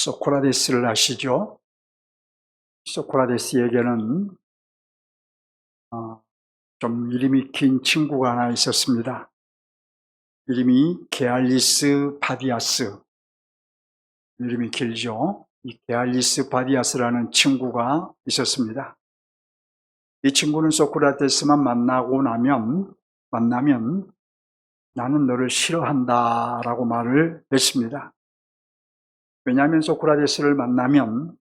소크라테스를 아시죠? 소크라테스에게는 좀 이름이 긴 친구가 하나 있었습니다. 이름이 게알리스 바디아스. 이름이 길죠? 이 게알리스 바디아스라는 친구가 있었습니다. 이 친구는 소크라테스만 만나면 나는 너를 싫어한다 라고 말을 했습니다. 왜냐하면 소크라테스를 만나면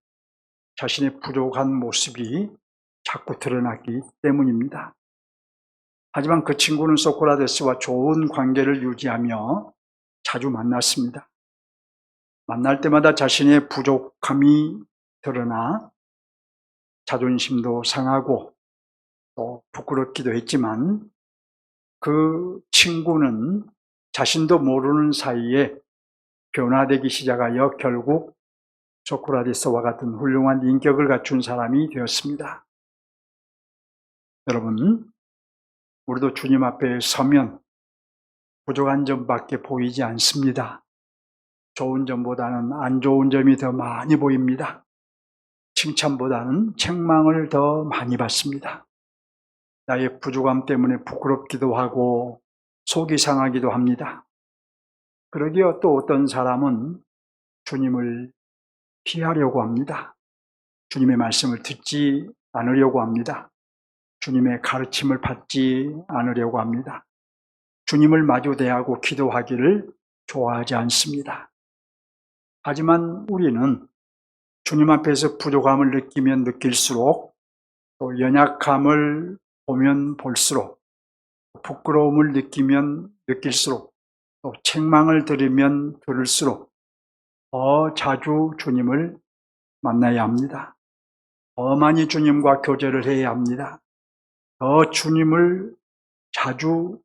자신의 부족한 모습이 자꾸 드러났기 때문입니다. 하지만 그 친구는 소크라테스와 좋은 관계를 유지하며 자주 만났습니다. 만날 때마다 자신의 부족함이 드러나 자존심도 상하고 또 부끄럽기도 했지만 그 친구는 자신도 모르는 사이에 변화되기 시작하여 결국 소크라테스와 같은 훌륭한 인격을 갖춘 사람이 되었습니다. 여러분, 우리도 주님 앞에 서면 부족한 점밖에 보이지 않습니다. 좋은 점보다는 안 좋은 점이 더 많이 보입니다. 칭찬보다는 책망을 더 많이 받습니다. 나의 부족함 때문에 부끄럽기도 하고 속이 상하기도 합니다. 그러기에 또 어떤 사람은 주님을 피하려고 합니다. 주님의 말씀을 듣지 않으려고 합니다. 주님의 가르침을 받지 않으려고 합니다. 주님을 마주 대하고 기도하기를 좋아하지 않습니다. 하지만 우리는 주님 앞에서 부족함을 느끼면 느낄수록 또 연약함을 보면 볼수록 부끄러움을 느끼면 느낄수록 또 책망을 들으면 들을수록 더 자주 주님을 만나야 합니다. 더 많이 주님과 교제를 해야 합니다. 더 주님을 자주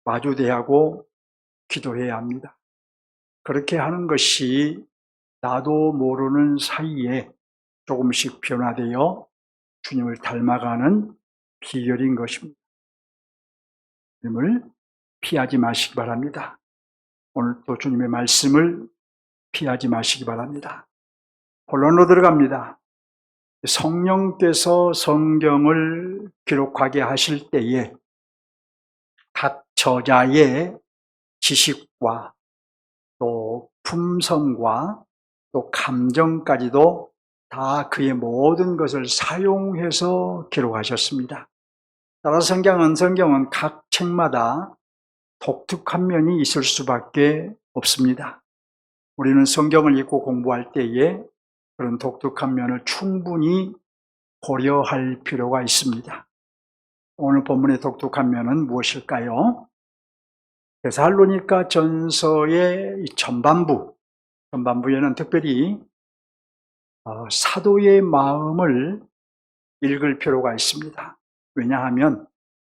마주대하고 기도해야 합니다. 그렇게 하는 것이 나도 모르는 사이에 조금씩 변화되어 주님을 닮아가는 비결인 것입니다. 주님을 피하지 마시기 바랍니다. 오늘도 주님의 말씀을 피하지 마시기 바랍니다. 본론으로 들어갑니다. 성령께서 성경을 기록하게 하실 때에 각 저자의 지식과 또 품성과 또 감정까지도 다 그의 모든 것을 사용해서 기록하셨습니다. 따라서 성경은 각 책마다 독특한 면이 있을 수밖에 없습니다. 우리는 성경을 읽고 공부할 때에 그런 독특한 면을 충분히 고려할 필요가 있습니다. 오늘 본문의 독특한 면은 무엇일까요? 데살로니가 전서의 전반부에는 특별히 사도의 마음을 읽을 필요가 있습니다. 왜냐하면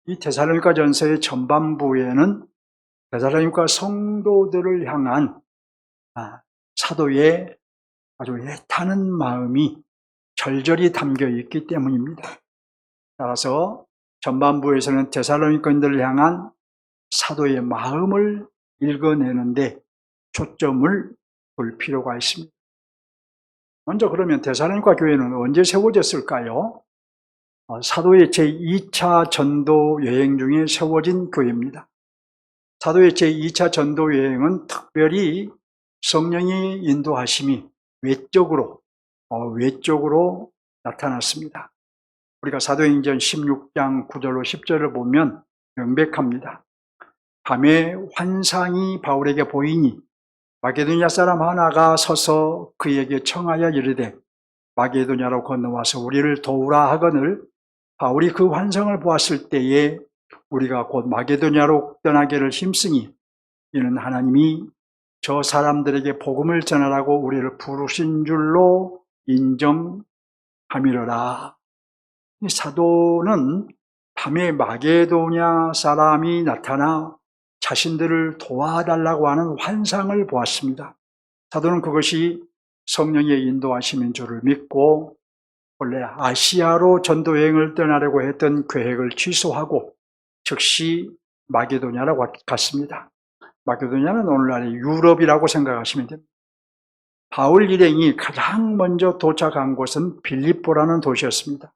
이 데살로니가 전서의 전반부에는 데살로니가 성도들을 향한 사도의 아주 애타는 마음이 절절히 담겨 있기 때문입니다. 따라서 전반부에서는 데살로니가인들을 향한 사도의 마음을 읽어내는데 초점을 둘 필요가 있습니다. 먼저 그러면 데살로니가 교회는 언제 세워졌을까요? 사도의 제2차 전도 여행 중에 세워진 교회입니다. 사도의 제2차 전도 여행은 특별히 성령의 인도하심이 외적으로 나타났습니다. 우리가 사도행전 16장 9절로 10절을 보면 명백합니다. 밤에 환상이 바울에게 보이니 마게도냐 사람 하나가 서서 그에게 청하여 이르되 마게도냐로 건너와서 우리를 도우라 하거늘 바울이 그 환상을 보았을 때에 우리가 곧 마게도냐로 떠나기를 힘쓰니 이는 하나님이 저 사람들에게 복음을 전하라고 우리를 부르신 줄로 인정함이로라. 사도는 밤에 마게도냐 사람이 나타나 자신들을 도와달라고 하는 환상을 보았습니다. 사도는 그것이 성령의 인도하심인 줄을 믿고 원래 아시아로 전도여행을 떠나려고 했던 계획을 취소하고 즉시 마게도냐로 갔습니다. 마게도냐는 오늘날의 유럽이라고 생각하시면 됩니다. 바울 일행이 가장 먼저 도착한 곳은 빌립보라는 도시였습니다.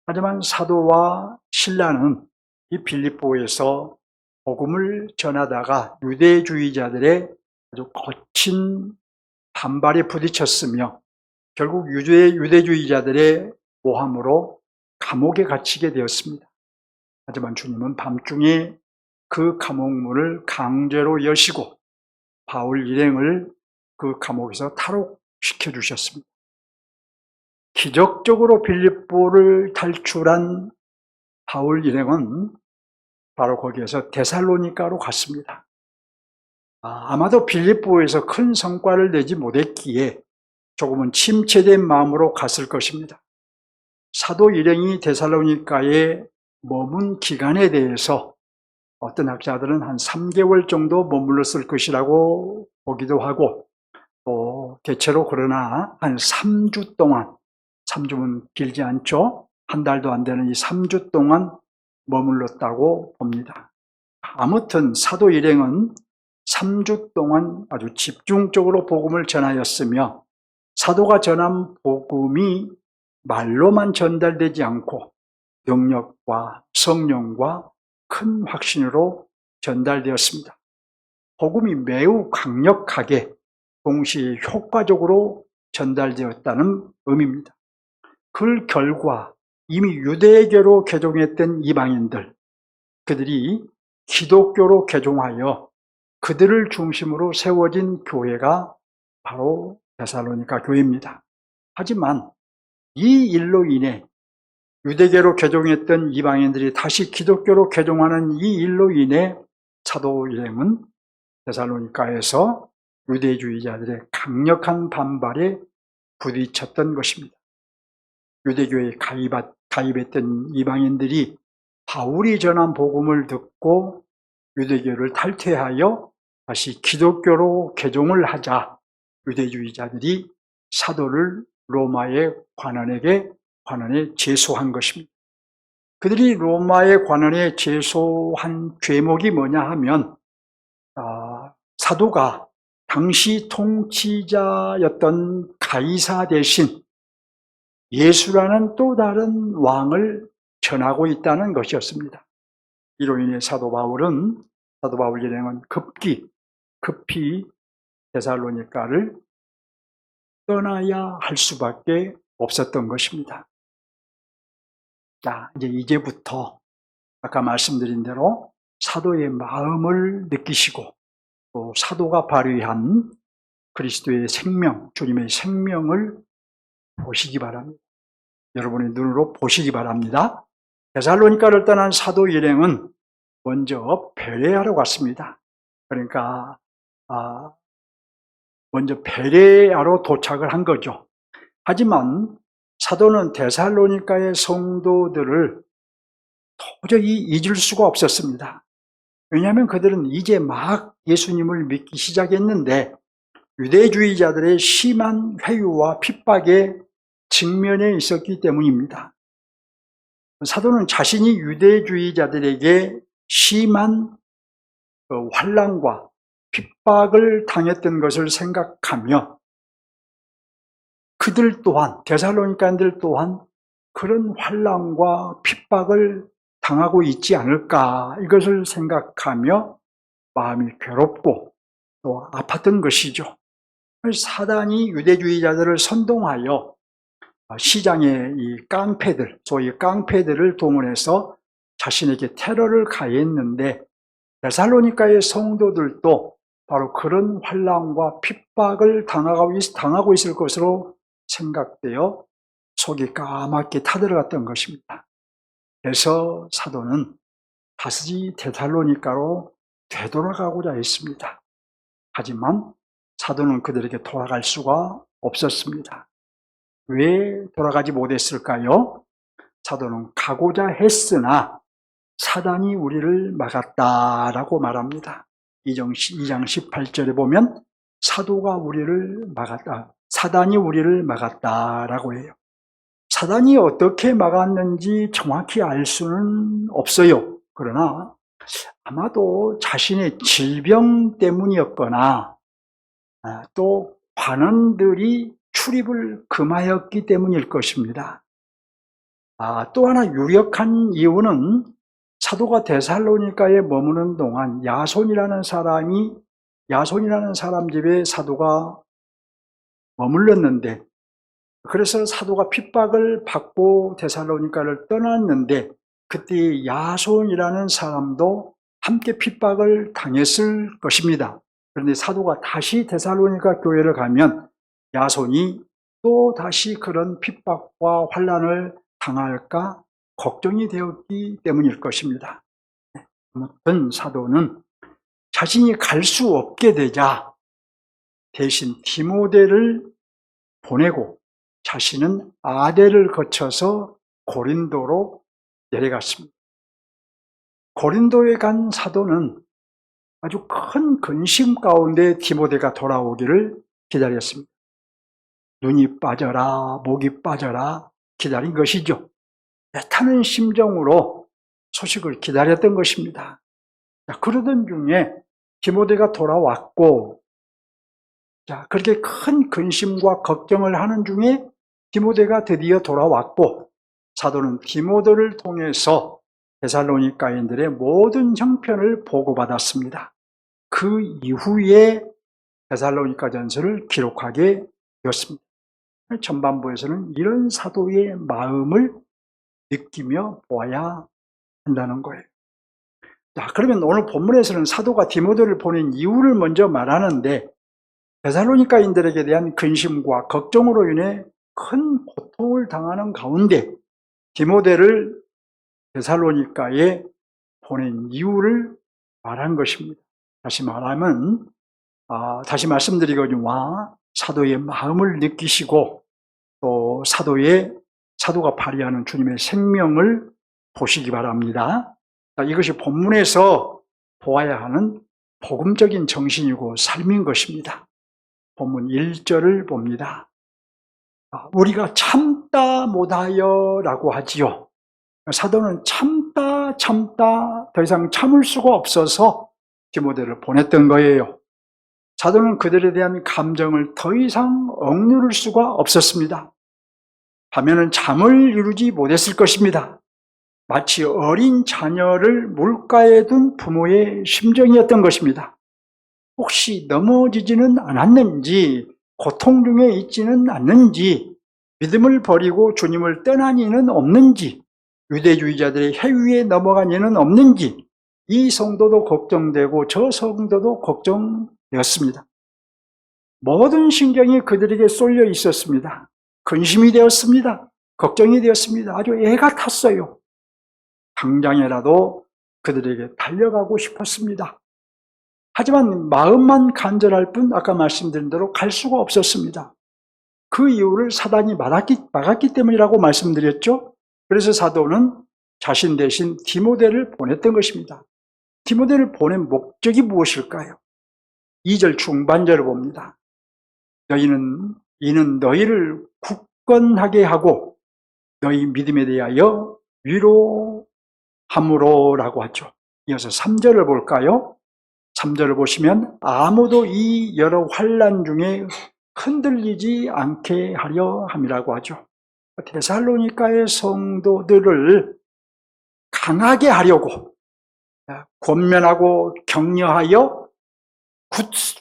하지만 사도와 실라는 이 빌립보에서 복음을 전하다가 유대주의자들의 아주 거친 반발에 부딪혔으며 결국 유대주의자들의 모함으로 감옥에 갇히게 되었습니다. 하지만 주님은 밤중에 그 감옥문을 강제로 여시고 바울 일행을 그 감옥에서 탈옥시켜 주셨습니다. 기적적으로 빌립보를 탈출한 바울 일행은 바로 거기에서 데살로니가로 갔습니다. 아마도 빌립보에서 큰 성과를 내지 못했기에 조금은 침체된 마음으로 갔을 것입니다. 사도 일행이 데살로니가에 머문 기간에 대해서 어떤 학자들은 한 3개월 정도 머물렀을 것이라고 보기도 하고, 또 대체로 그러나 한 3주 동안, 3주면 길지 않죠? 한 달도 안 되는 이 3주 동안 머물렀다고 봅니다. 아무튼 사도 일행은 3주 동안 아주 집중적으로 복음을 전하였으며, 사도가 전한 복음이 말로만 전달되지 않고 능력과 성령과 큰 확신으로 전달되었습니다. 복음이 매우 강력하게 동시에 효과적으로 전달되었다는 의미입니다. 그 결과 이미 유대교로 개종했던 이방인들, 그들이 기독교로 개종하여 그들을 중심으로 세워진 교회가 바로 데살로니가 교회입니다. 하지만 이 일로 인해 유대교로 개종했던 이방인들이 다시 기독교로 개종하는 이 일로 인해 사도 일행은 데살로니가에서 유대주의자들의 강력한 반발에 부딪혔던 것입니다. 유대교에 가입했던 이방인들이 바울이 전한 복음을 듣고 유대교를 탈퇴하여 다시 기독교로 개종을 하자 유대주의자들이 사도를 로마의 관원에 제소한 것입니다. 그들이 로마의 관원에 제소한 죄목이 뭐냐 하면 사도가 당시 통치자였던 가이사 대신 예수라는 또 다른 왕을 전하고 있다는 것이었습니다. 이로 인해 사도 바울 일행은 급히 데살로니가를 떠나야 할 수밖에 없었던 것입니다. 자, 이제부터 아까 말씀드린 대로 사도의 마음을 느끼시고 또 사도가 발휘한 그리스도의 생명, 주님의 생명을 보시기 바랍니다. 여러분의 눈으로 보시기 바랍니다. 데살로니가를 떠난 사도 일행은 먼저 베레아로 갔습니다. 그러니까 먼저 베레아로 도착을 한 거죠. 하지만 사도는 데살로니가의 성도들을 도저히 잊을 수가 없었습니다. 왜냐하면 그들은 이제 막 예수님을 믿기 시작했는데 유대주의자들의 심한 회유와 핍박에 직면해 있었기 때문입니다. 사도는 자신이 유대주의자들에게 심한 환난과 핍박을 당했던 것을 생각하며 그들 또한, 데살로니가인들 또한 그런 환난과 핍박을 당하고 있지 않을까, 이것을 생각하며 마음이 괴롭고 또 아팠던 것이죠. 사단이 유대주의자들을 선동하여 시장의 이 깡패들, 소위 깡패들을 동원해서 자신에게 테러를 가했는데 데살로니가의 성도들도 바로 그런 환난과 핍박을 당하고 있을 것으로 생각되어 속이 까맣게 타들어갔던 것입니다. 그래서 사도는 다시 데살로니가로 되돌아가고자 했습니다. 하지만 사도는 그들에게 돌아갈 수가 없었습니다. 왜 돌아가지 못했을까요? 사도는 가고자 했으나 사단이 우리를 막았다라고 말합니다. 2장 18절에 보면 사단이 우리를 막았다라고 해요. 사단이 어떻게 막았는지 정확히 알 수는 없어요. 그러나 아마도 자신의 질병 때문이었거나 또 관원들이 출입을 금하였기 때문일 것입니다. 또 하나 유력한 이유는 사도가 데살로니가에 머무는 동안 야손이라는 사람 집에 사도가 머물렀는데, 그래서 사도가 핍박을 받고 데살로니가를 떠났는데 그때 야손이라는 사람도 함께 핍박을 당했을 것입니다. 그런데 사도가 다시 데살로니가 교회를 가면 야손이 또 다시 그런 핍박과 환난을 당할까 걱정이 되었기 때문일 것입니다. 아무튼 사도는 자신이 갈 수 없게 되자 대신 디모데를 보내고 자신은 아델을 거쳐서 고린도로 내려갔습니다. 고린도에 간 사도는 아주 큰 근심 가운데 디모데가 돌아오기를 기다렸습니다. 눈이 빠져라, 목이 빠져라 기다린 것이죠. 애타는 심정으로 소식을 기다렸던 것입니다. 그러던 중에 디모데가 돌아왔고, 그렇게 큰 근심과 걱정을 하는 중에 디모데가 드디어 돌아왔고, 사도는 디모데를 통해서 데살로니가인들의 모든 형편을 보고받았습니다. 그 이후에 데살로니가 전서를 기록하게 되었습니다. 전반부에서는 이런 사도의 마음을 느끼며 보아야 한다는 거예요. 그러면 오늘 본문에서는 사도가 디모데를 보낸 이유를 먼저 말하는데, 데살로니가인들에게 대한 근심과 걱정으로 인해 큰 고통을 당하는 가운데 디모데를 데살로니가에 보낸 이유를 말한 것입니다. 다시 말씀드리거니와 사도의 마음을 느끼시고 또 사도가 발휘하는 주님의 생명을 보시기 바랍니다. 이것이 본문에서 보아야 하는 복음적인 정신이고 삶인 것입니다. 본문 1절을 봅니다. 우리가 참다 못하여 라고 하지요. 사도는 참다 더 이상 참을 수가 없어서 디모데를 보냈던 거예요. 사도는 그들에 대한 감정을 더 이상 억누를 수가 없었습니다. 하면은 잠을 이루지 못했을 것입니다. 마치 어린 자녀를 물가에 둔 부모의 심정이었던 것입니다. 혹시 넘어지지는 않았는지, 고통 중에 있지는 않는지, 믿음을 버리고 주님을 떠난 이는 없는지, 유대주의자들의 해위에 넘어간 이는 없는지, 이 성도도 걱정되고 저 성도도 걱정되었습니다. 모든 신경이 그들에게 쏠려 있었습니다. 근심이 되었습니다. 걱정이 되었습니다. 아주 애가 탔어요. 당장이라도 그들에게 달려가고 싶었습니다. 하지만 마음만 간절할 뿐 아까 말씀드린 대로 갈 수가 없었습니다. 그 이유를 사단이 막았기 때문이라고 말씀드렸죠. 그래서 사도는 자신 대신 디모데를 보냈던 것입니다. 디모데를 보낸 목적이 무엇일까요? 2절 중반절을 봅니다. 이는 너희를 굳건하게 하고 너희 믿음에 대하여 위로함으로 라고 하죠. 이어서 3절을 볼까요? 3절을 보시면 아무도 이 여러 환난 중에 흔들리지 않게 하려 함이라고 하죠. 데살로니가의 성도들을 강하게 하려고, 권면하고 격려하여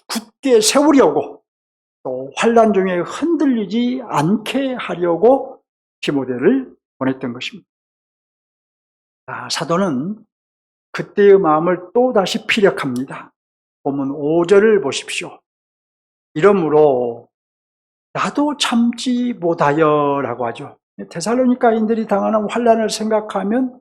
굳게 세우려고, 또 환난 중에 흔들리지 않게 하려고 디모데를 보냈던 것입니다. 사도는 그때의 마음을 또다시 피력합니다. 본문 5절을 보십시오. 이러므로 나도 참지 못하여 라고 하죠. 데살로니가인들이 당하는 환난을 생각하면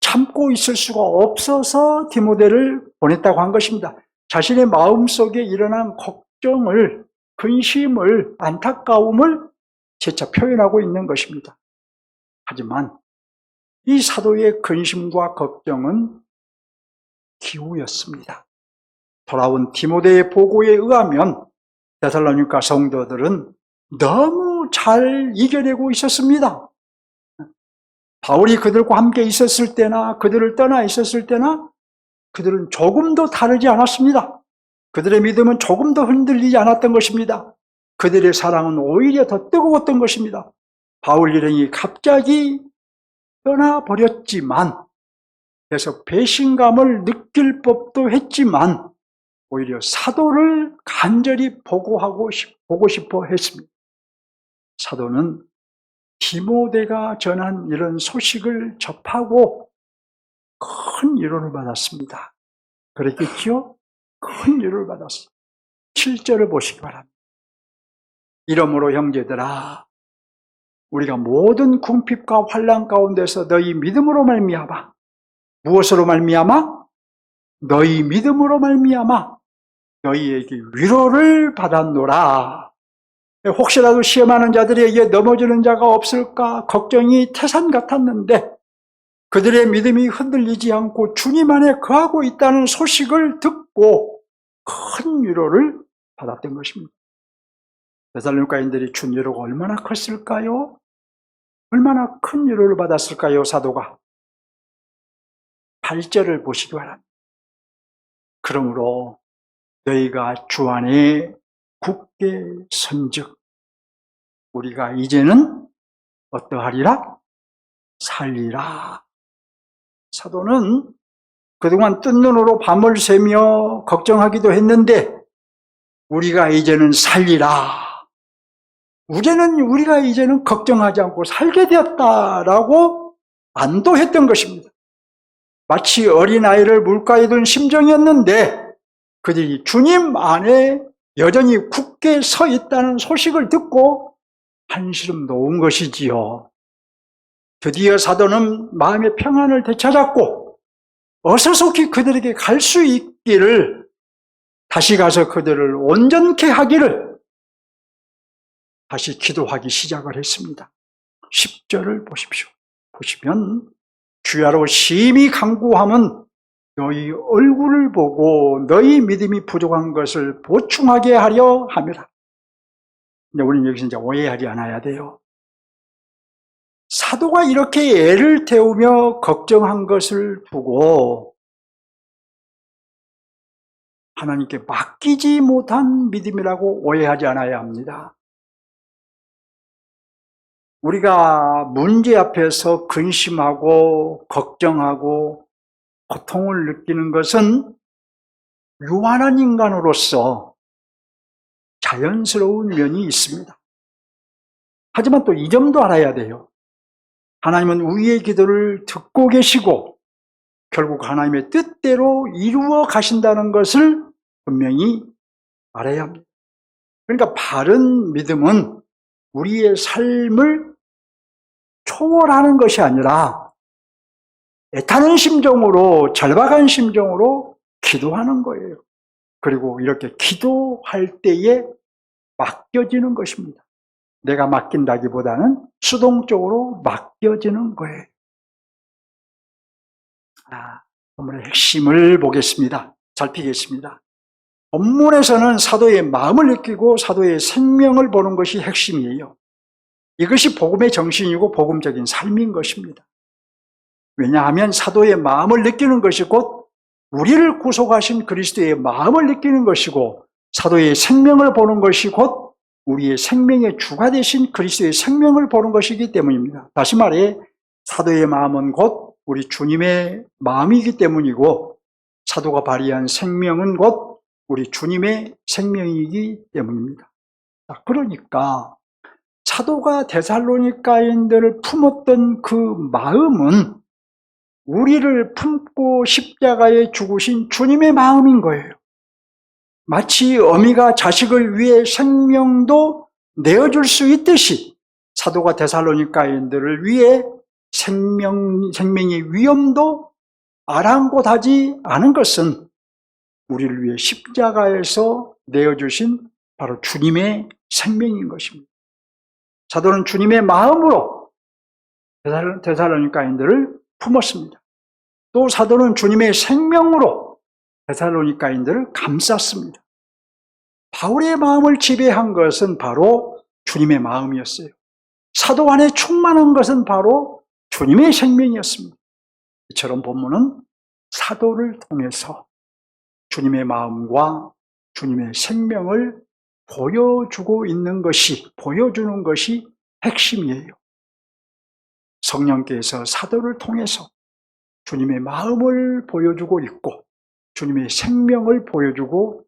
참고 있을 수가 없어서 디모데를 보냈다고 한 것입니다. 자신의 마음속에 일어난 걱정을, 근심을, 안타까움을 재차 표현하고 있는 것입니다. 하지만 이 사도의 근심과 걱정은 기우였습니다. 돌아온 디모데의 보고에 의하면 데살로니가 성도들은 너무 잘 이겨내고 있었습니다. 바울이 그들과 함께 있었을 때나 그들을 떠나 있었을 때나 그들은 조금도 다르지 않았습니다. 그들의 믿음은 조금도 흔들리지 않았던 것입니다. 그들의 사랑은 오히려 더 뜨거웠던 것입니다. 바울 일행이 갑자기 떠나버렸지만, 그래서 배신감을 느낄 법도 했지만 오히려 사도를 간절히 보고 싶어 했습니다. 사도는 디모데가 전한 이런 소식을 접하고 큰 위로를 받았습니다. 그랬겠죠? 큰 위로를 받았어요. 7절을 보시기 바랍니다. 이러므로 형제들아, 우리가 모든 궁핍과 환난 가운데서 너희 믿음으로 말미암아, 무엇으로 말미암아? 너희 믿음으로 말미암아 너희에게 위로를 받았노라. 혹시라도 시험하는 자들에게 넘어지는 자가 없을까 걱정이 태산 같았는데, 그들의 믿음이 흔들리지 않고 주님 안에 거하고 있다는 소식을 듣고 큰 위로를 받았던 것입니다. 데살로니가인들이 준 위로가 얼마나 컸을까요? 얼마나 큰 위로를 받았을까요? 사도가 8절을 보시기 바랍니다. 그러므로 너희가 주 안에 굳게 선즉 우리가 이제는 어떠하리라? 살리라. 사도는 그동안 뜬 눈으로 밤을 새며 걱정하기도 했는데, 우리가 이제는 살리라. 우리가 이제는 걱정하지 않고 살게 되었다라고 안도했던 것입니다. 마치 어린아이를 물가에 둔 심정이었는데, 그들이 주님 안에 여전히 굳게 서 있다는 소식을 듣고 한시름 놓은 것이지요. 드디어 사도는 마음의 평안을 되찾았고 어서속히 그들에게 갈 수 있기를, 다시 가서 그들을 온전케 하기를 다시 기도하기 시작을 했습니다. 10절을 보십시오. 보시면 주야로 심히 간구함은 너희 얼굴을 보고 너희 믿음이 부족한 것을 보충하게 하려 함이라. 근데 우리는 여기서 이제 오해하지 않아야 돼요. 사도가 이렇게 애를 태우며 걱정한 것을 두고 하나님께 맡기지 못한 믿음이라고 오해하지 않아야 합니다. 우리가 문제 앞에서 근심하고 걱정하고 고통을 느끼는 것은 유한한 인간으로서 자연스러운 면이 있습니다. 하지만 또 이 점도 알아야 돼요. 하나님은 우리의 기도를 듣고 계시고 결국 하나님의 뜻대로 이루어 가신다는 것을 분명히 알아야 합니다. 그러니까 바른 믿음은 우리의 삶을 초월하는 것이 아니라 애타는 심정으로, 절박한 심정으로 기도하는 거예요. 그리고 이렇게 기도할 때에 맡겨지는 것입니다. 내가 맡긴다기보다는 수동적으로 맡겨지는 거예요. 본문의 핵심을 보겠습니다. 살피겠습니다. 본문에서는 사도의 마음을 느끼고 사도의 생명을 보는 것이 핵심이에요. 이것이 복음의 정신이고 복음적인 삶인 것입니다. 왜냐하면 사도의 마음을 느끼는 것이 곧 우리를 구속하신 그리스도의 마음을 느끼는 것이고, 사도의 생명을 보는 것이 곧 우리의 생명의 주가 되신 그리스도의 생명을 보는 것이기 때문입니다. 다시 말해 사도의 마음은 곧 우리 주님의 마음이기 때문이고, 사도가 발휘한 생명은 곧 우리 주님의 생명이기 때문입니다. 그러니까 사도가 데살로니가인들을 품었던 그 마음은 우리를 품고 십자가에 죽으신 주님의 마음인 거예요. 마치 어미가 자식을 위해 생명도 내어줄 수 있듯이 사도가 데살로니가인들을 위해 생명의 위험도 아랑곳하지 않은 것은 우리를 위해 십자가에서 내어주신 바로 주님의 생명인 것입니다. 사도는 주님의 마음으로 데살로니가인들을 품었습니다. 또 사도는 주님의 생명으로 데살로니가인들을 감쌌습니다. 바울의 마음을 지배한 것은 바로 주님의 마음이었어요. 사도 안에 충만한 것은 바로 주님의 생명이었습니다. 이처럼 본문은 사도를 통해서 주님의 마음과 주님의 생명을 보여주는 것이 핵심이에요. 성령께서 사도를 통해서 주님의 마음을 보여주고 있고 주님의 생명을 보여주고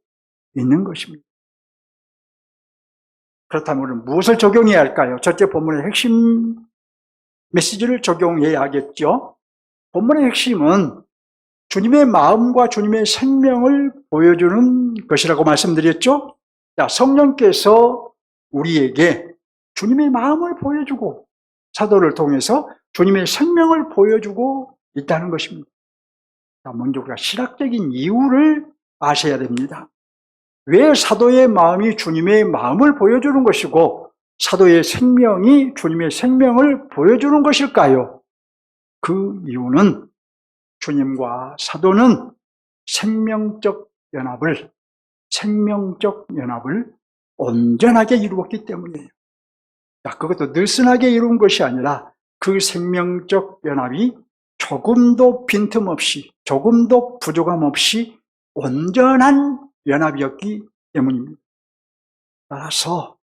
있는 것입니다. 그렇다면 우리는 무엇을 적용해야 할까요? 첫째, 본문의 핵심 메시지를 적용해야 하겠죠. 본문의 핵심은 주님의 마음과 주님의 생명을 보여주는 것이라고 말씀드렸죠. 자, 성령께서 우리에게 주님의 마음을 보여주고 사도를 통해서 주님의 생명을 보여주고 있다는 것입니다. 자, 먼저 우리가 신학적인 이유를 아셔야 됩니다. 왜 사도의 마음이 주님의 마음을 보여주는 것이고 사도의 생명이 주님의 생명을 보여주는 것일까요? 그 이유는 주님과 사도는 생명적 연합을 온전하게 이루었기 때문이에요. 자, 그것도 느슨하게 이룬 것이 아니라 그 생명적 연합이 조금도 빈틈없이, 조금도 부족함 없이 온전한 연합이었기 때문입니다. 따라서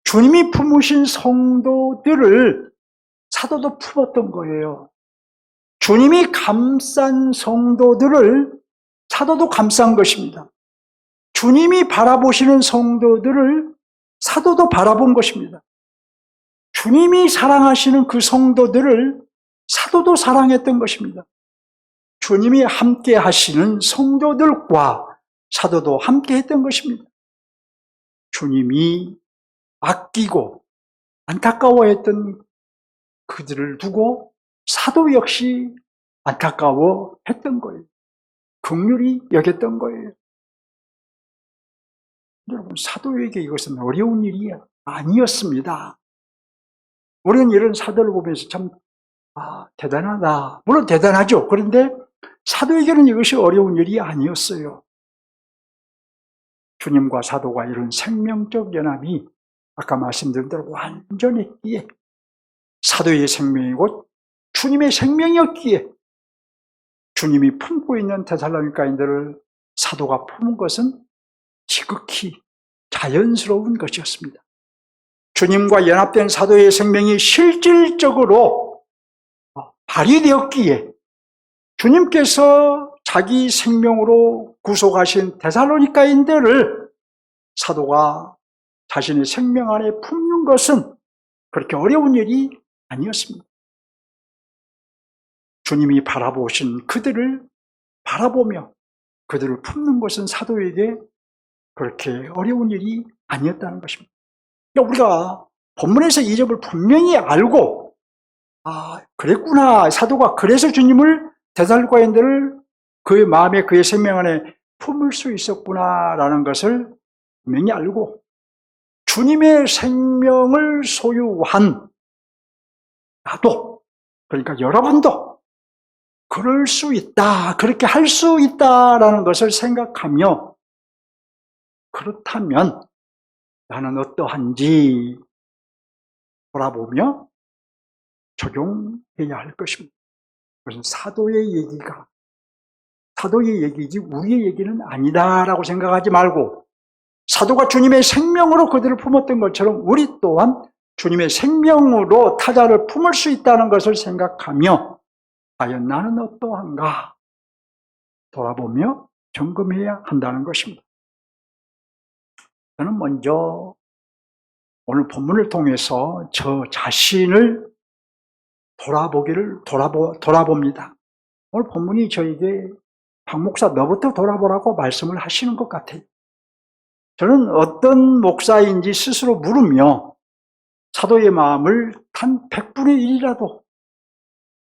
주님이 품으신 성도들을 사도도 품었던 거예요. 주님이 감싼 성도들을 사도도 감싼 것입니다. 주님이 바라보시는 성도들을 사도도 바라본 것입니다. 주님이 사랑하시는 그 성도들을 사도도 사랑했던 것입니다. 주님이 함께 하시는 성도들과 사도도 함께 했던 것입니다. 주님이 아끼고 안타까워했던 그들을 두고 사도 역시 안타까워했던 거예요. 긍휼히 여겼던 거예요. 여러분, 사도에게 이것은 어려운 일이 아니었습니다. 우리는 이런 사도를 보면서 참 대단하다. 물론 대단하죠. 그런데 사도에게는 이것이 어려운 일이 아니었어요. 주님과 사도가 이런 생명적 연합이 아까 말씀드린 대로 완전했기에 사도의 생명이고 주님의 생명이었기에 주님이 품고 있는 데살로니가인들을 사도가 품은 것은 지극히 자연스러운 것이었습니다. 주님과 연합된 사도의 생명이 실질적으로 발휘되었기에 주님께서 자기 생명으로 구속하신 데살로니가인들을 사도가 자신의 생명 안에 품는 것은 그렇게 어려운 일이 아니었습니다. 주님이 바라보신 그들을 바라보며 그들을 품는 것은 사도에게 그렇게 어려운 일이 아니었다는 것입니다. 그러니까 우리가 본문에서 이 점을 분명히 알고 그랬구나, 사도가 그래서 주님을 데살로니가인들을 그의 마음에 그의 생명 안에 품을 수 있었구나라는 것을 분명히 알고 주님의 생명을 소유한 나도, 그러니까 여러분도 그럴 수 있다, 그렇게 할 수 있다라는 것을 생각하며 그렇다면 나는 어떠한지 돌아보며 적용해야 할 것입니다. 그것은 사도의 얘기지 우리의 얘기는 아니다라고 생각하지 말고 사도가 주님의 생명으로 그들을 품었던 것처럼 우리 또한 주님의 생명으로 타자를 품을 수 있다는 것을 생각하며 과연 나는 어떠한가 돌아보며 점검해야 한다는 것입니다. 저는 먼저 오늘 본문을 통해서 저 자신을 돌아봅니다. 오늘 본문이 저에게 박 목사 너부터 돌아보라고 말씀을 하시는 것 같아요. 저는 어떤 목사인지 스스로 물으며 사도의 마음을 단 100분의 1이라도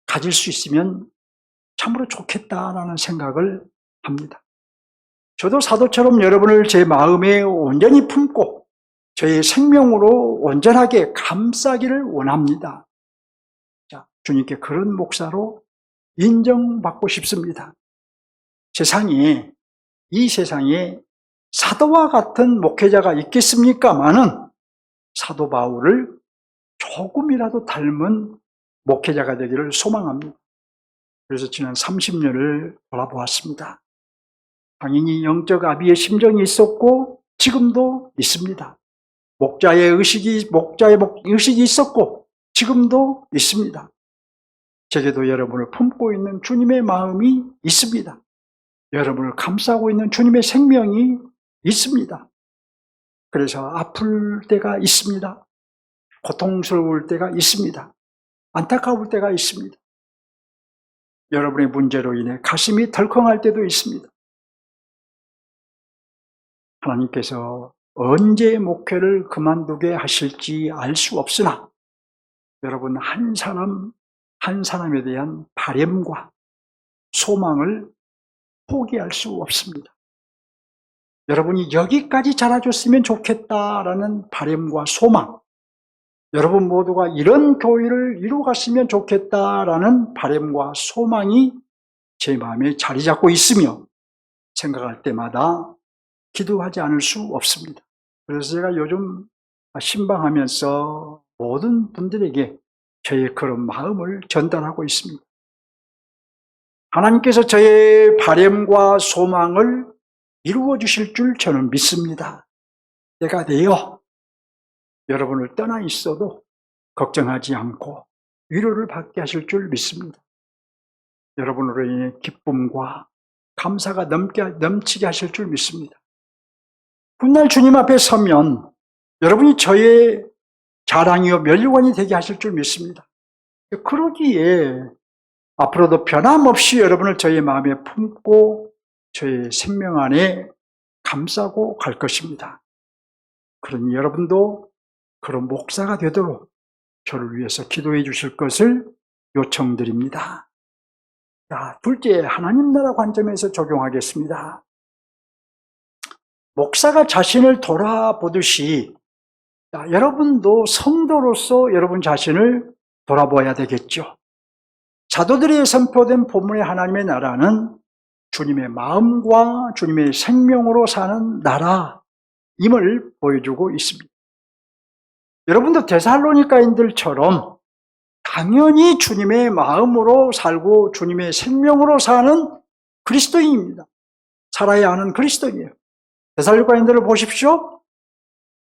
가질 수 있으면 참으로 좋겠다라는 생각을 합니다. 저도 사도처럼 여러분을 제 마음에 온전히 품고 저의 생명으로 온전하게 감싸기를 원합니다. 자, 주님께 그런 목사로 인정받고 싶습니다. 이 세상에 사도와 같은 목회자가 있겠습니까마는 사도 바울을 조금이라도 닮은 목회자가 되기를 소망합니다. 그래서 지난 30년을 돌아보았습니다. 당연히 영적 아비의 심정이 있었고 지금도 있습니다. 목자의 의식이 있었고 지금도 있습니다. 제게도 여러분을 품고 있는 주님의 마음이 있습니다. 여러분을 감싸고 있는 주님의 생명이 있습니다. 그래서 아플 때가 있습니다. 고통스러울 때가 있습니다. 안타까울 때가 있습니다. 여러분의 문제로 인해 가슴이 덜컹할 때도 있습니다. 하나님께서 언제 목회를 그만두게 하실지 알 수 없으나 여러분 한 사람 한 사람에 대한 바램과 소망을 포기할 수 없습니다. 여러분이 여기까지 자라줬으면 좋겠다라는 바램과 소망, 여러분 모두가 이런 교회를 이루어갔으면 좋겠다라는 바램과 소망이 제 마음에 자리 잡고 있으며 생각할 때마다 기도하지 않을 수 없습니다. 그래서 제가 요즘 신방하면서 모든 분들에게 저의 그런 마음을 전달하고 있습니다. 하나님께서 저의 바램과 소망을 이루어 주실 줄 저는 믿습니다. 때가 되어 여러분을 떠나 있어도 걱정하지 않고 위로를 받게 하실 줄 믿습니다. 여러분으로 인해 기쁨과 감사가 넘치게 하실 줄 믿습니다. 훗날 주님 앞에 서면 여러분이 저의 자랑이요 면류관이 되게 하실 줄 믿습니다. 그러기에 앞으로도 변함없이 여러분을 저의 마음에 품고 저의 생명 안에 감싸고 갈 것입니다. 그러니 여러분도 그런 목사가 되도록 저를 위해서 기도해 주실 것을 요청드립니다. 자, 둘째, 하나님 나라 관점에서 적용하겠습니다. 목사가 자신을 돌아보듯이 여러분도 성도로서 여러분 자신을 돌아보아야 되겠죠. 사도들이 선포된 본문의 하나님의 나라는 주님의 마음과 주님의 생명으로 사는 나라임을 보여주고 있습니다. 여러분도 데살로니가인들처럼 당연히 주님의 마음으로 살고 주님의 생명으로 사는 그리스도인입니다. 살아야 하는 그리스도인이에요. 데살로니가인들을 보십시오.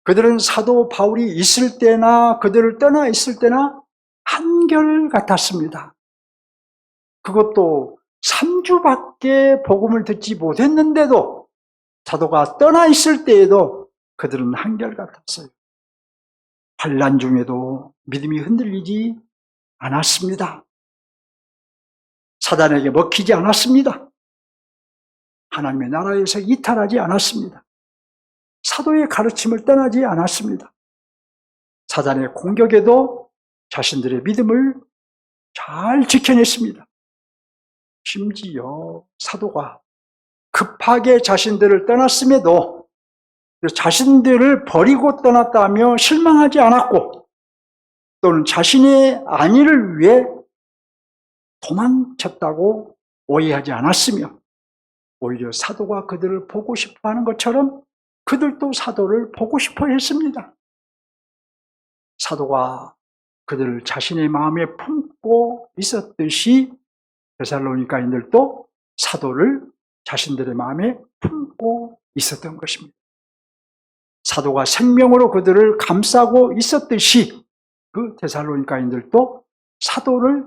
그들은 사도 바울이 있을 때나 그들을 떠나 있을 때나 한결같았습니다. 그것도 3주밖에 복음을 듣지 못했는데도 사도가 떠나 있을 때에도 그들은 한결같았어요. 환난 중에도 믿음이 흔들리지 않았습니다. 사단에게 먹히지 않았습니다. 하나님의 나라에서 이탈하지 않았습니다. 사도의 가르침을 떠나지 않았습니다. 사단의 공격에도 자신들의 믿음을 잘 지켜냈습니다. 심지어 사도가 급하게 자신들을 떠났음에도 자신들을 버리고 떠났다며 실망하지 않았고 또는 자신의 안위를 위해 도망쳤다고 오해하지 않았으며 오히려 사도가 그들을 보고 싶어하는 것처럼 그들도 사도를 보고 싶어 했습니다. 사도가 그들을 자신의 마음에 품고 있었듯이 데살로니가인들도 사도를 자신들의 마음에 품고 있었던 것입니다. 사도가 생명으로 그들을 감싸고 있었듯이 그 데살로니가인들도 사도를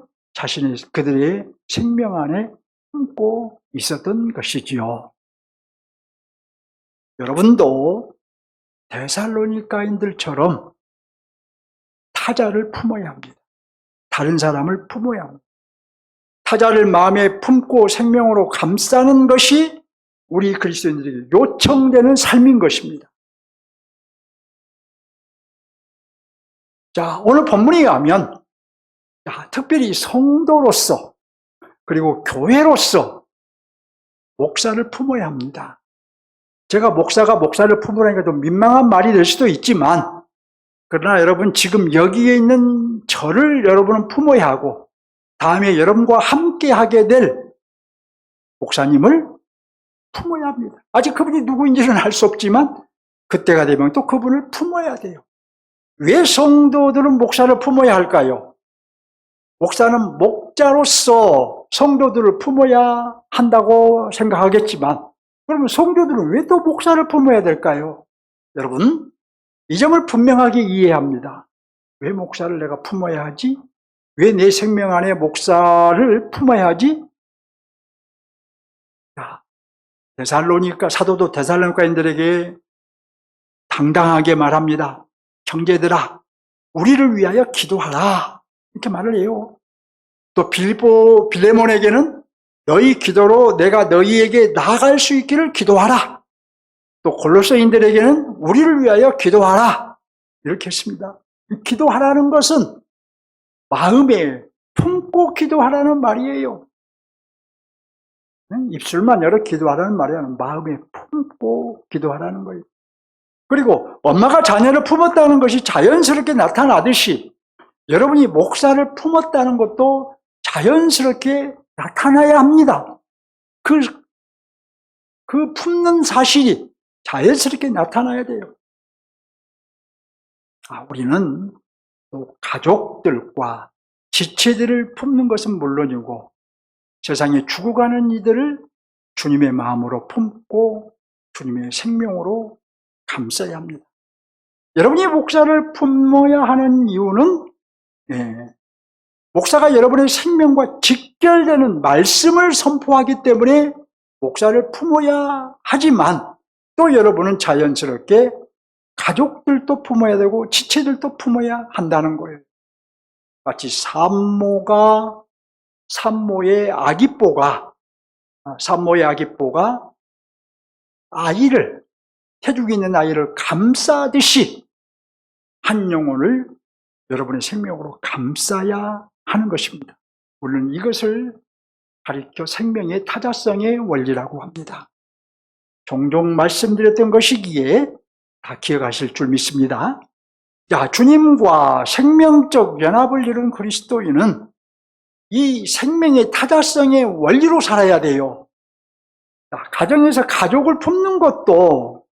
그들의 생명 안에 품고 있었던 것이지요. 여러분도 데살로니가인들처럼 타자를 품어야 합니다. 다른 사람을 품어야 합니다. 타자를 마음에 품고 생명으로 감싸는 것이 우리 그리스도인들에게 요청되는 삶인 것입니다. 자, 오늘 본문에 의하면 특별히 성도로서 그리고 교회로서 목사를 품어야 합니다. 제가 목사가 목사를 품으라니까 좀 민망한 말이 될 수도 있지만 그러나 여러분 지금 여기에 있는 저를 여러분은 품어야 하고 다음에 여러분과 함께 하게 될 목사님을 품어야 합니다. 아직 그분이 누구인지는 알 수 없지만 그때가 되면 또 그분을 품어야 돼요. 왜 성도들은 목사를 품어야 할까요? 목사는 목자로서 성도들을 품어야 한다고 생각하겠지만 그러면 성도들은 왜 또 목사를 품어야 될까요? 여러분, 이 점을 분명하게 이해해야 합니다. 왜 목사를 내가 품어야 하지? 왜 내 생명 안에 목사를 품어야 하지? 사도도 데살로니가인들에게 당당하게 말합니다. 형제들아, 우리를 위하여 기도하라. 이렇게 말을 해요. 또 빌레몬에게는 너희 기도로 내가 너희에게 나아갈 수 있기를 기도하라. 또 골로새인들에게는 우리를 위하여 기도하라. 이렇게 했습니다. 기도하라는 것은 마음에 품고 기도하라는 말이에요. 입술만 열어 기도하라는 말이 아니라 마음에 품고 기도하라는 거예요. 그리고 엄마가 자녀를 품었다는 것이 자연스럽게 나타나듯이 여러분이 목사를 품었다는 것도 자연스럽게 나타나야 합니다. 그 품는 사실이 자연스럽게 나타나야 돼요. 우리는 또 가족들과 지체들을 품는 것은 물론이고 세상에 죽어가는 이들을 주님의 마음으로 품고 주님의 생명으로 감싸야 합니다. 여러분이 목사를 품어야 하는 이유는 목사가 여러분의 생명과 직결되는 말씀을 선포하기 때문에 목사를 품어야 하지만 또 여러분은 자연스럽게 가족들도 품어야 되고 지체들도 품어야 한다는 거예요. 마치 산모의 아기뽀가 태중에 있는 아이를 감싸듯이 한 영혼을 여러분의 생명으로 감싸야 하는 것입니다. 물론 이것을 가리켜 생명의 타자성의 원리라고 합니다. 종종 말씀드렸던 것이기에 다 기억하실 줄 믿습니다. 주님과 생명적 연합을 이룬 그리스도인은 이 생명의 타자성의 원리로 살아야 돼요. 가정에서 가족을 품는 것도,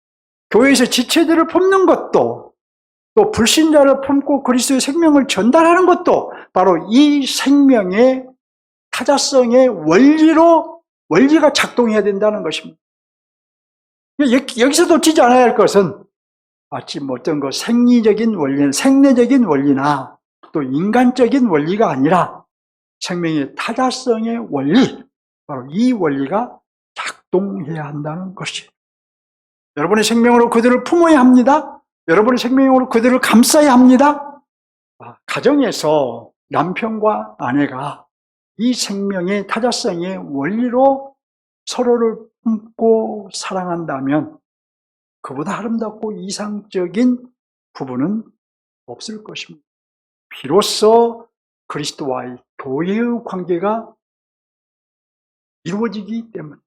교회에서 지체들을 품는 것도, 또 불신자를 품고 그리스도의 생명을 전달하는 것도 바로 이 생명의 타자성의 원리가 작동해야 된다는 것입니다. 여기서 놓치지 않아야 할 것은 마치 어떤 생리적인 원리나 또 인간적인 원리가 아니라 생명의 타자성의 원리, 바로 이 원리가 작동해야 한다는 것이에요. 여러분의 생명으로 그들을 품어야 합니다. 여러분의 생명으로 그들을 감싸야 합니다. 가정에서 남편과 아내가 이 생명의 타자성의 원리로 서로를 품고 사랑한다면 그보다 아름답고 이상적인 부부는 없을 것입니다. 비로소 그리스도와의 교회의 관계가 이루어지기 때문에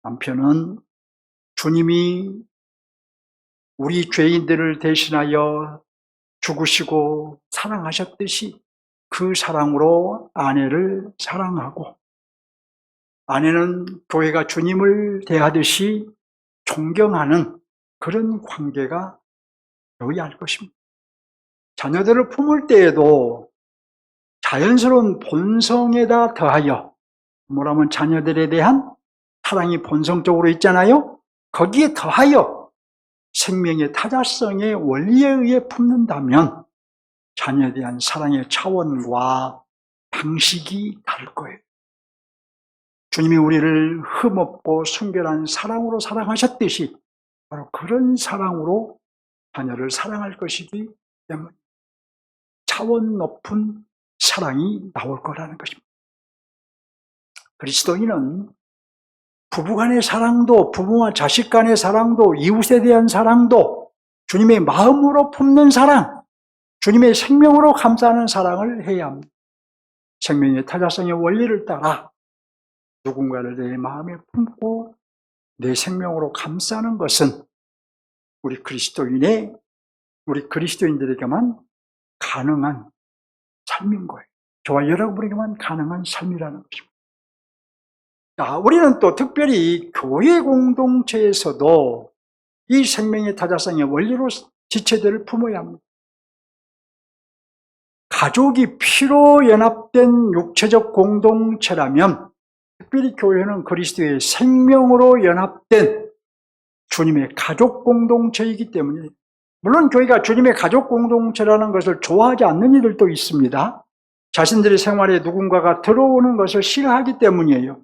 남편은 주님이 우리 죄인들을 대신하여 죽으시고 사랑하셨듯이 그 사랑으로 아내를 사랑하고, 아내는 교회가 주님을 대하듯이 존경하는 그런 관계가 되어야 할 것입니다. 자녀들을 품을 때에도 자연스러운 본성에다 더하여, 뭐라면 자녀들에 대한 사랑이 본성적으로 있잖아요. 거기에 더하여 생명의 타자성의 원리에 의해 품는다면 자녀에 대한 사랑의 차원과 방식이 다를 거예요. 주님이 우리를 흠없고 순결한 사랑으로 사랑하셨듯이 바로 그런 사랑으로 자녀를 사랑할 것이기 때문에 차원 높은 사랑이 나올 거라는 것입니다. 그리스도인은 부부 간의 사랑도, 부부와 자식 간의 사랑도, 이웃에 대한 사랑도 주님의 마음으로 품는 사랑, 주님의 생명으로 감싸는 사랑을 해야 합니다. 생명의 타자성의 원리를 따라 누군가를 내 마음에 품고 내 생명으로 감싸는 것은 우리 그리스도인들에게만 가능한 삶인 거예요. 저와 여러분에게만 가능한 삶이라는 것입니다. 우리는 또 특별히 교회 공동체에서도 이 생명의 타자성의 원리로 지체들을 품어야 합니다. 가족이 피로 연합된 육체적 공동체라면 특별히 교회는 그리스도의 생명으로 연합된 주님의 가족 공동체이기 때문이에요. 물론 교회가 주님의 가족 공동체라는 것을 좋아하지 않는 이들도 있습니다. 자신들의 생활에 누군가가 들어오는 것을 싫어하기 때문이에요.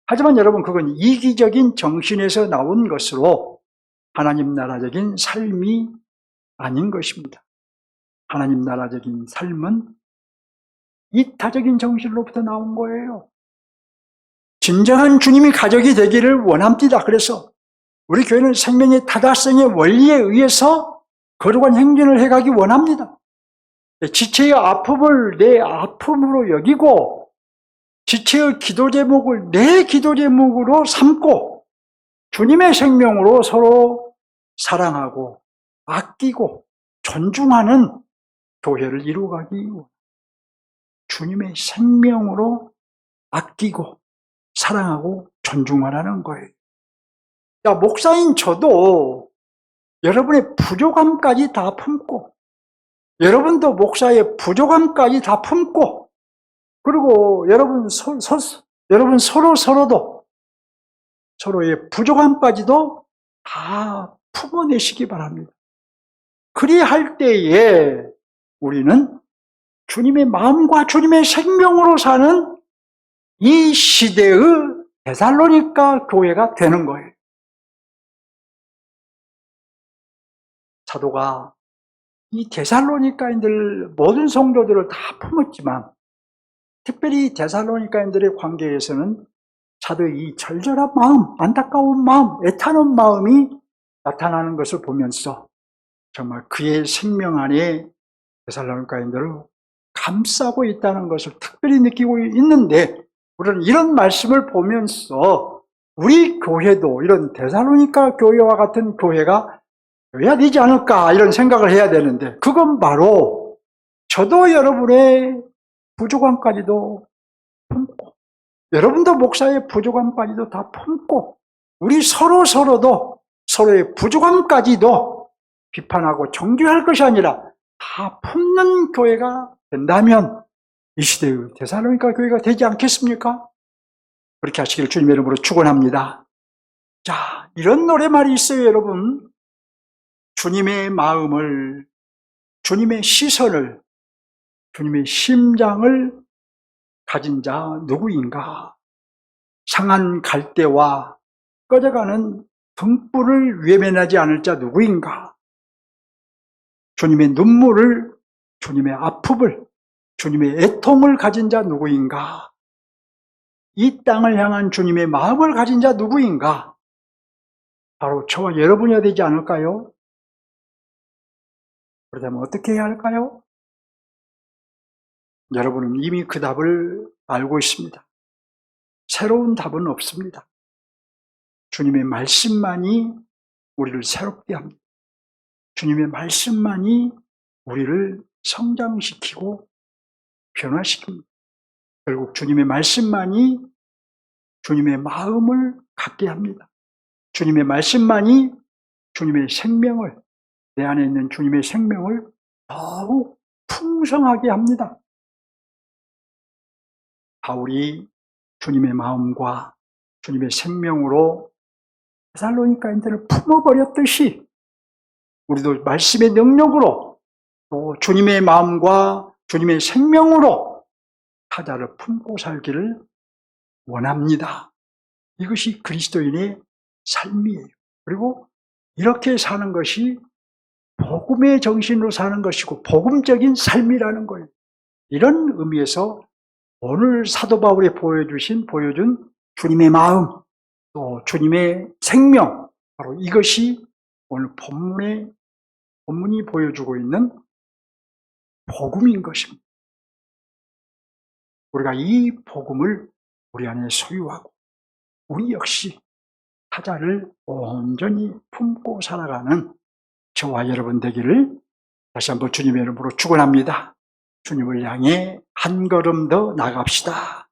하지만 여러분, 그건 이기적인 정신에서 나온 것으로 하나님 나라적인 삶이 아닌 것입니다. 하나님 나라적인 삶은 이타적인 정신으로부터 나온 거예요. 진정한 주님이 가족이 되기를 원합니다. 그래서 우리 교회는 생명의 타다성의 원리에 의해서 거룩한 행진을 해가기 원합니다. 지체의 아픔을 내 아픔으로 여기고 지체의 기도 제목을 내 기도 제목으로 삼고 주님의 생명으로 서로 사랑하고 아끼고 존중하는 교회를 이루어가기 원합니다. 주님의 생명으로 아끼고 사랑하고 존중하라는 거예요. 야, 목사인 저도 여러분의 부족함까지 다 품고, 여러분도 목사의 부족함까지 다 품고, 그리고 여러분 서로도 서로의 부족함까지도 다 품어내시기 바랍니다. 그리할 때에 우리는 주님의 마음과 주님의 생명으로 사는 이 시대의 데살로니가 교회가 되는 거예요. 사도가 이 데살로니가인들 모든 성도들을 다 품었지만 특별히 데살로니가인들의 관계에서는 사도의 이 절절한 마음, 안타까운 마음, 애타는 마음이 나타나는 것을 보면서 정말 그의 생명 안에 데살로니가인들을 감싸고 있다는 것을 특별히 느끼고 있는데, 우리는 이런 말씀을 보면서 우리 교회도 이런 데살로니가 교회와 같은 교회가 되어야 되지 않을까 이런 생각을 해야 되는데, 그건 바로 저도 여러분의 부족함까지도 품고 여러분도 목사의 부족함까지도 다 품고 우리 서로도 서로의 부족함까지도 비판하고 정죄할 것이 아니라 다 품는 교회가 된다면 이 시대의 데살로니가 교회가 되지 않겠습니까? 그렇게 하시기를 주님의 이름으로 축원합니다. 자, 이런 노래말이 있어요, 여러분. 주님의 마음을, 주님의 시선을, 주님의 심장을 가진 자 누구인가? 상한 갈대와 꺼져가는 등불을 외면하지 않을 자 누구인가? 주님의 눈물을, 주님의 아픔을, 주님의 애통을 가진 자 누구인가? 이 땅을 향한 주님의 마음을 가진 자 누구인가? 바로 저와 여러분이어야 되지 않을까요? 그렇다면 어떻게 해야 할까요? 여러분은 이미 그 답을 알고 있습니다. 새로운 답은 없습니다. 주님의 말씀만이 우리를 새롭게 합니다. 주님의 말씀만이 우리를 성장시키고 변화시킵니다. 결국 주님의 말씀만이 주님의 마음을 갖게 합니다. 주님의 말씀만이 주님의 생명을, 내 안에 있는 주님의 생명을 더욱 풍성하게 합니다. 바울이 주님의 마음과 주님의 생명으로 데살로니가인들을 품어버렸듯이 우리도 말씀의 능력으로 또 주님의 마음과 주님의 생명으로 타자를 품고 살기를 원합니다. 이것이 그리스도인의 삶이에요. 그리고 이렇게 사는 것이 복음의 정신으로 사는 것이고 복음적인 삶이라는 거예요. 이런 의미에서 오늘 사도 바울이 보여준 주님의 마음, 또 주님의 생명, 바로 이것이 오늘 본문이 보여주고 있는 복음인 것입니다. 우리가 이 복음을 우리 안에 소유하고 우리 역시 타자를 온전히 품고 살아가는 저와 여러분 되기를 다시 한번 주님의 이름으로 축원합니다. 주님을 향해 한 걸음 더 나갑시다.